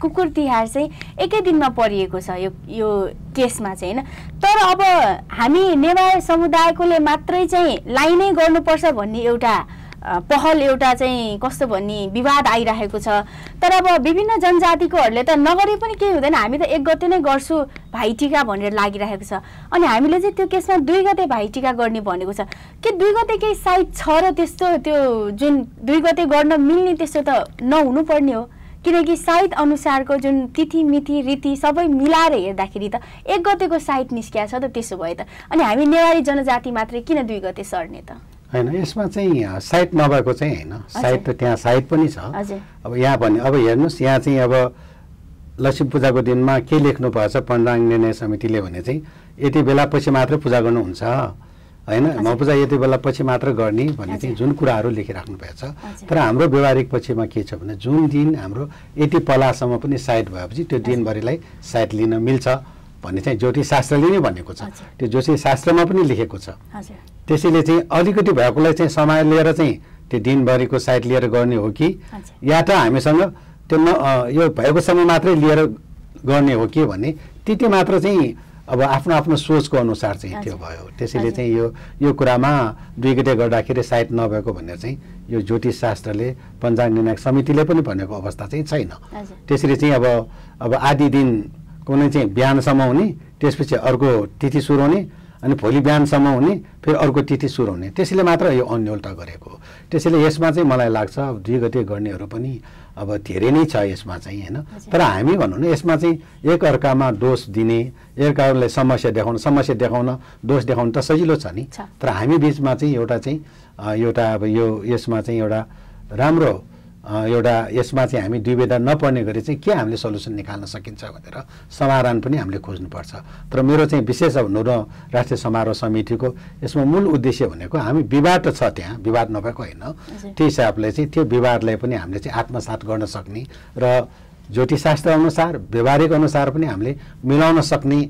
कुकुर तिहार चाहिँ एकै दिनमा परिएको छ यो केसमा चाहिँ होइन। तर अब हामी नेवार समुदायकोले मात्रै चाहिँ लाइनै गर्नुपर्छ भन्ने एउटा पहल एउटा चाहिँ कस्तो भन्ने विवाद आइरहेको छ। तर अब विभिन्न जनजातिकोहरूले त नगरे पनि केही हुँदैन, हामी त 1 गते नै गर्छु भाइटिका भनेर लागिरहेको छ। अनि हामीले चाहिँ त्यो केसमा 2 गते भाइटिका गर्ने भनेको छ कि 2 गते केही साइड छ र त्यस्तो त्यो जुन 2 गते गर्न मिल्ने त्यस्तो त नहुनु पर्ने हो, किनकि साइड अनुसारको जुन तिथि मिति रीति सबै मिलाएर हेर्दाखेरि त 1 गतेको साइड निस्किया छ त। त्यसो भए त अनि हामी नेवारी जनजाति मात्रै किन 2 गते सर्ने त? होइन, यसमा चाहिँ साइट नभएको चाहिँ होइन, साइट त त्यहाँ साइट पनि छ। अब यहाँ भने अब हेर्नुहोस् यहाँ चाहिँ अब लक्ष्मी पूजाको दिनमा के लेख्नु पर्छ पञ्चाङ्ग निर्णय समितिले भने चाहिँ यति बेला पछि मात्र पूजा गर्नुहुन्छ होइन, महपूजा यति बेला पछि मात्र गर्ने भन्ने चाहिँ जुन कुराहरू लेखिराख्नु भएको छ। तर हाम्रो व्यवहारिक पक्षमा के छ भने जुन दिन हाम्रो यति पलासम्म पनि साइट भएपछि त्यो दिनभरिलाई साइट लिन मिल्छ भन्ने चाहिँ ज्योतिष शास्त्रले नै भनेको छ, त्यो ज्योतिष शास्त्रमा पनि लेखेको छ। त्यसैले चाहिँ अलिकति भएकोलाई चाहिँ समय लिएर चाहिँ त्यो दिनभरिको साइट लिएर गर्ने हो कि या त हामीसँग त्यो यो भएको समय मात्रै लिएर गर्ने हो कि भन्ने त्यति मात्र चाहिँ अब आफ्नो आफ्नो सोचको अनुसार चाहिँ त्यो भयो। त्यसैले चाहिँ यो कुरामा 2 गते गर्दाखेरि साइट नभएको भनेर चाहिँ यो ज्योतिष शास्त्रले पञ्चाङ्ग निर्णय समितिले पनि भनेको अवस्था चाहिँ छैन। त्यसरी चाहिँ अब आधी दिन कुनै चाहिँ बिहानसम्म हुने, त्यसपछि अर्को तिथि सुरु हुने, अनि भोलि बिहानसम्म हुने, फेरि अर्को तिथि सुरु हुने, त्यसैले मात्र यो अन्योलता गरेको। त्यसैले यसमा चाहिँ मलाई लाग्छ 2 गते गर्नेहरू पनि अब धेरै नै छ यसमा चाहिँ होइन। तर हामी भनौँ न यसमा चाहिँ एकअर्कामा दोष दिने, एकअर्कालाई समस्या देखाउन दोष देखाउन त सजिलो छ नि। तर हामी बिचमा चाहिँ एउटा अब यो यसमा चाहिँ एउटा राम्रो यसमा चाहिँ हामी दुविधा नपर्ने गरी चाहिँ के हामीले सल्युसन निकाल्न सकिन्छ भनेर समाधान पनि हामीले खोज्नुपर्छ। तर मेरो चाहिँ विशेष अब नुरो राष्ट्रिय समारोह समितिको यसमा मूल उद्देश्य भनेको हामी विवाद त छ, त्यहाँ विवाद नभएको होइन, त्यो हिसाबले चाहिँ त्यो विवादलाई पनि हामीले चाहिँ आत्मसात गर्न सक्ने र ज्योतिषशास्त्र अनुसार व्यवहारिक अनुसार पनि हामीले मिलाउन सक्ने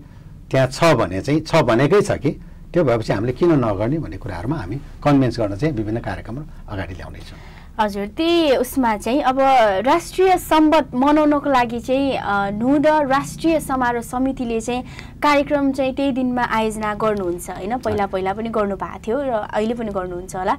त्यहाँ छ भने चाहिँ छ भनेकै छ कि त्यो भएपछि हामीले किन नगर्ने भन्ने कुराहरूमा हामी कन्भिन्स गर्न चाहिँ विभिन्न कार्यक्रमहरू अगाडि ल्याउनेछौँ। हजुर, त्यही उसमा चाहिँ अब राष्ट्रिय सम्बन्ध मनाउनको लागि चाहिँ नुद राष्ट्रिय समारोह समितिले चाहिँ कार्यक्रम चाहिँ त्यही दिनमा आयोजना गर्नुहुन्छ होइन, पहिला पनि गर्नु भएको थियो र अहिले पनि गर्नुहुन्छ होला।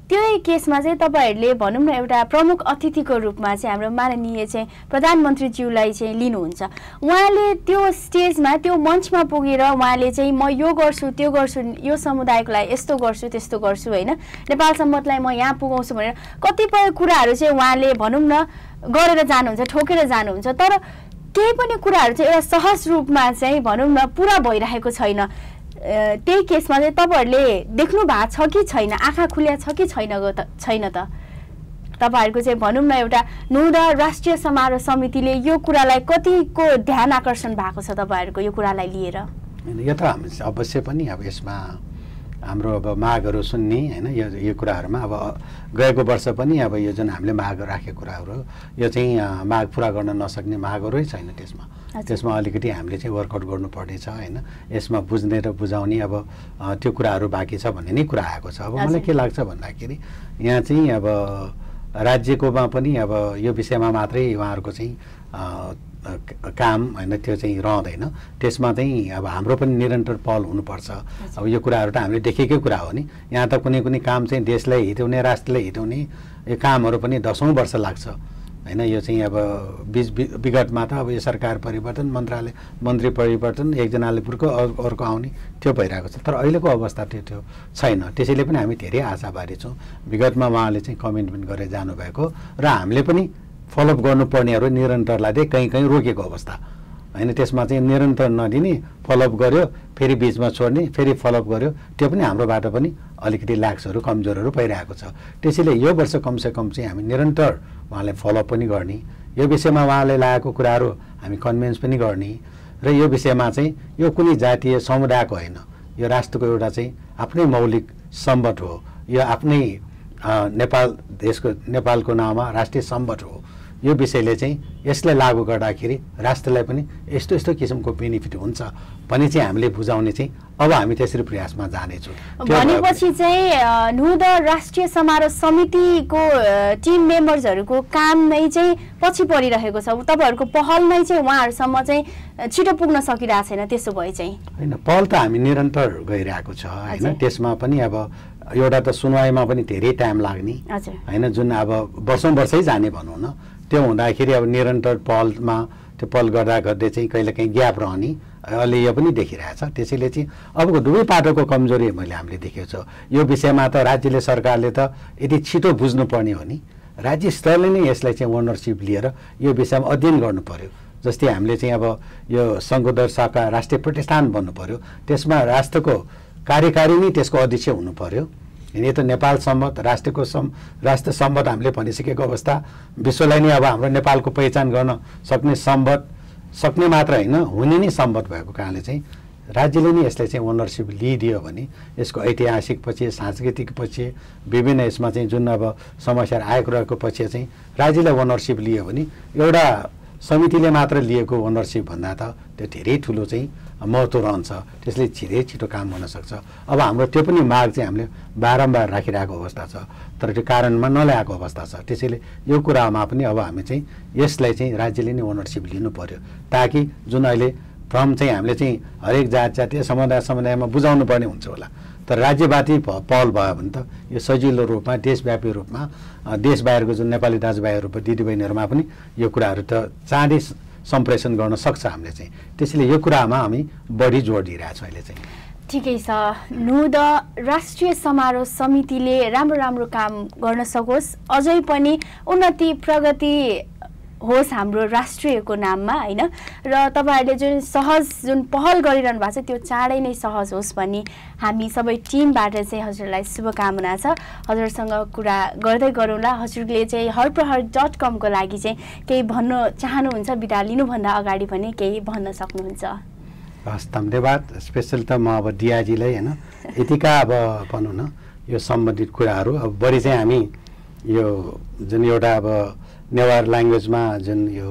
त्यही केसमा चाहिँ तपाईँहरूले भनौँ न एउटा प्रमुख अतिथिको रूपमा चाहिँ हाम्रो माननीय चाहिँ प्रधानमन्त्रीज्यूलाई चाहिँ लिनुहुन्छ। उहाँले त्यो स्टेजमा त्यो मञ्चमा पुगेर उहाँले चाहिँ म यो गर्छु त्यो गर्छु, यो समुदायको लागि यस्तो गर्छु त्यस्तो गर्छु होइन, नेपाल सम्बन्धलाई म यहाँ पुगाउँछु भनेर कतिपय कुराहरू चाहिँ उहाँले भनौँ न गरेर जानुहुन्छ, ठोकेर जानुहुन्छ। तर केही पनि कुराहरू चाहिँ एउटा सहज रूपमा चाहिँ भनौँ न पुरा भइरहेको छैन। त्यही केसमा चाहिँ तपाईँहरूले देख्नु भएको छ कि छैन, आँखा खुल्या छ कि छैन त? तपाईँहरूको चाहिँ भनौँ न एउटा नुदा राष्ट्रिय समारोह समितिले यो कुरालाई कतिको ध्यान आकर्षण भएको छ तपाईँहरूको यो कुरालाई लिएर? यो त हामी अवश्य पनि अब यसमा हाम्रो अब मागहरू सुन्ने होइन, यो कुराहरूमा अब गएको वर्ष पनि अब यो जुन हामीले माग राखेको कुराहरू यो चाहिँ माग पुरा गर्न नसक्ने मागहरू छैन। त्यसमा अलिकति हामीले चाहिँ वर्कआउट गर्नुपर्ने छ होइन। यसमा बुझ्ने र बुझाउने अब त्यो कुराहरू बाँकी छ भन्ने नै कुरा आएको छ। अब मलाई के लाग्छ भन्दाखेरि यहाँ चाहिँ अब राज्यकोमा पनि अब यो विषयमा मात्रै उहाँहरूको चाहिँ काम होइन त्यो चाहिँ रहँदैन। त्यसमा चाहिँ अब हाम्रो पनि निरन्तर पहल हुनुपर्छ। अब यो कुराहरू त हामीले देखेकै कुरा हो नि। यहाँ त कुनै काम चाहिँ देशलाई हिटाउने राष्ट्रलाई हिटाउने यो कामहरू पनि 10औं वर्ष लाग्छ होइन। यो चाहिँ अब विगतमा त अब यो सरकार परिवर्तन, मन्त्री परिवर्तन, एकजनाले पुर्को अर्को आउने त्यो भइरहेको छ। तर अहिलेको अवस्था त्यो छैन। त्यसैले पनि हामी धेरै आशावादी छौँ। विगतमा उहाँले चाहिँ कमिटमेन्ट गरेर जानुभएको र हामीले पनि फलोअप गर्नुपर्नेहरू निरन्तरलाई चाहिँ कहीँ रोकेको अवस्था होइन। त्यसमा चाहिँ निरन्तर नदिने, फलोअप गर्यो फेरि बिचमा छोड्ने, फेरि फलोअप गर्यो, त्यो पनि हाम्रोबाट पनि अलिकति ल्याक्सहरू कमजोरहरू भइरहेको छ। त्यसैले यो वर्ष कमसेकम चाहिँ हामी निरन्तर उहाँलाई फलोअप पनि गर्ने, यो विषयमा उहाँले लागेको कुराहरू हामी कन्भिन्स पनि गर्ने र यो विषयमा चाहिँ यो कुनै जातीय समुदायको होइन, यो राष्ट्रको एउटा चाहिँ आफ्नै मौलिक सम्बन्ध हो। यो आफ्नै नेपालको नाममा राष्ट्रिय सम्बन्ध हो। यो विषयले चाहिँ यसलाई लागू गर्दाखेरि राष्ट्रलाई पनि यस्तो किसिमको बेनिफिट हुन्छ भने चाहिँ हामीले बुझाउने चाहिँ अब हामी त्यसरी प्रयासमा जानेछौँ। भनेपछि चाहिँ नुद राष्ट्रिय समारोह समितिको टिम मेम्बर्सहरूको काम नै चाहिँ पछि परिरहेको छ। तपाईँहरूको पहल नै चाहिँ उहाँहरूसम्म चाहिँ छिटो पुग्न सकिरहेको छैन। त्यसो भए चाहिँ होइन, पहल त हामी निरन्तर गइरहेको छ होइन। त्यसमा पनि अब एउटा त सुनवाईमा पनि धेरै टाइम लाग्ने होइन, जुन अब वर्षै जाने भनौँ न। त्यो हुँदाखेरि अब निरन्तर पहलमा त्यो पहल गर्दै चाहिँ कहिलेकाहीँ ग्याप रहने अहिले यो पनि देखिरहेछ। त्यसैले चाहिँ अबको दुवै पाटोको कमजोरी हामीले देखेको छ। यो विषयमा त राज्यले सरकारले त यदि छिटो बुझ्नुपर्ने हो नि, राज्य स्तरले नै यसलाई चाहिँ ओनरसिप लिएर यो विषयमा अध्ययन गर्नु पर्यो। जस्तै हामीले चाहिँ अब यो सङ्घोदर शाखा राष्ट्रिय प्रतिष्ठान बन्नु पर्यो, त्यसमा राष्ट्रको कार्यकारी नै त्यसको अध्यक्ष हुनु पर्यो। यिनी त नेपाल सम्बन्ध राष्ट्र सम्बन्ध हामीले भनिसकेको अवस्था विश्वलाई नै अब हाम्रो नेपालको पहिचान गर्न सक्ने मात्र होइन, हुने नै सम्बन्ध भएको कारणले चाहिँ राज्यले नै यसलाई चाहिँ ओनरसिप लिइदियो भने यसको ऐतिहासिक पछि, सांस्कृतिक पछि, विभिन्न यसमा चाहिँ जुन अब समस्याहरू आएको रहेको पछि चाहिँ राज्यले ओनरसिप लियो भने एउटा समितिले मात्र लिएको ओनरसिप भन्दा त त्यो धेरै ठुलो चाहिँ महत्त्व रहन्छ। त्यसले छिटो काम हुन सक्छ। अब हाम्रो त्यो पनि माग चाहिँ हामीले बारम्बार राखिरहेको अवस्था छ, तर त्यो कारणमा नल्याएको अवस्था छ। त्यसैले यो कुरामा पनि अब हामी चाहिँ यसलाई चाहिँ राज्यले नै ओनरसिप लिनु पर्यो, ताकि जुन अहिले भ्रम चाहिँ हामीले चाहिँ हरेक जातीय समुदायमा बुझाउनु पर्ने हुन्छ होला। तर राज्यवादी पहल भयो भने त यो सजिलो रूपमा देशव्यापी रूपमा देश बाहिरको जुन नेपाली दाजुभाइहरू दिदीबहिनीहरूमा पनि यो कुराहरू त चाँडै सम्प्रेषण गर्न सक्छ हामीले चाहिँ। त्यसैले यो कुरामा हामी बढी जोड दिइरहेछौँ अहिले चाहिँ। ठिकै छ, नुद राष्ट्रिय समारोह समितिले राम्रो काम गर्न सकोस्, अझै पनि उन्नति प्रगति होस् हाम्रो राष्ट्रियको नाममा होइन। र तपाईँहरूले जुन पहल गरिरहनु भएको छ त्यो चाँडै नै सहज होस् भन्ने हामी सबै टिमबाट चाहिँ हजुरलाई शुभकामना छ। हजुरसँग कुरा गर्दै गरौँला। हजुरले चाहिँ हरप्रहर.com को लागि चाहिँ केही भन्न चाहनुहुन्छ? बिदा लिनुभन्दा अगाडि पनि केही भन्न सक्नुहुन्छ? हस्, धन्यवाद। स्पेसल त म अब डिआईजीलाई होइन यतिका अब भनौँ न यो सम्बन्धित कुराहरू अब बढी चाहिँ हामी यो जुन एउटा अब नेवार ल्याङ्ग्वेजमा जुन यो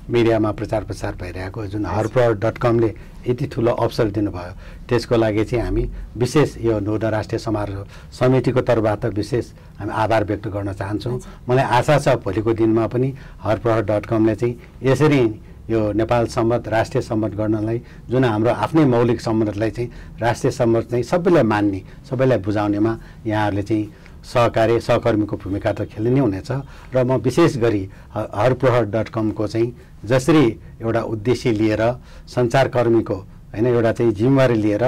मिडियामा प्रचार भइरहेको जुन हरप्रहर.com ले यति ठुलो अवसर दिनुभयो, त्यसको लागि चाहिँ हामी विशेष यो नुद राष्ट्रिय समारोह समितिको तर्फबाट विशेष हामी आभार व्यक्त गर्न चाहन्छौँ। मलाई आशा छ भोलिको दिनमा पनि हरप्रहर.com ले चाहिँ यसरी यो नेपाल सम्बन्ध राष्ट्रिय सम्बन्ध गर्नलाई जुन हाम्रो आफ्नै मौलिक सम्बन्धलाई चाहिँ राष्ट्रिय सम्बन्ध चाहिँ सबैलाई मान्ने सबैलाई बुझाउनेमा यहाँहरूले चाहिँ सहकर्मीको भूमिका त खेल्ने नै हुनेछ। र म विशेष गरी हरप्रहर.com को चाहिँ जसरी एउटा उद्देश्य लिएर सञ्चारकर्मीको होइन एउटा चाहिँ जिम्मेवारी लिएर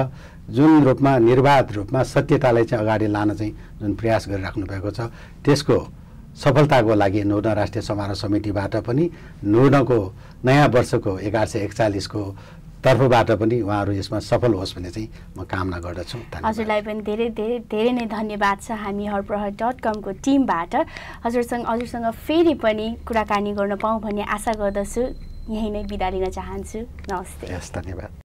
जुन रूपमा निर्वाध रूपमा सत्यतालाई चाहिँ अगाडि लान चाहिँ जुन प्रयास गरिराख्नु भएको छ त्यसको सफलताको लागि नुर्न राष्ट्रिय समारोह समितिबाट पनि नुर्नको नयाँ वर्षको 1141 को तर्फबाट पनि उहाँहरू यसमा सफल होस् भन्ने चाहिँ म कामना गर्दछु। हजुरलाई पनि धेरै धेरै धेरै नै धन्यवाद छ हामी हरप्रहर.com को टिमबाट। हजुरसँग फेरि पनि कुराकानी गर्न पाऊँ भन्ने आशा गर्दछु। यही नै बिदा लिन चाहन्छु। नमस्ते। धन्यवाद।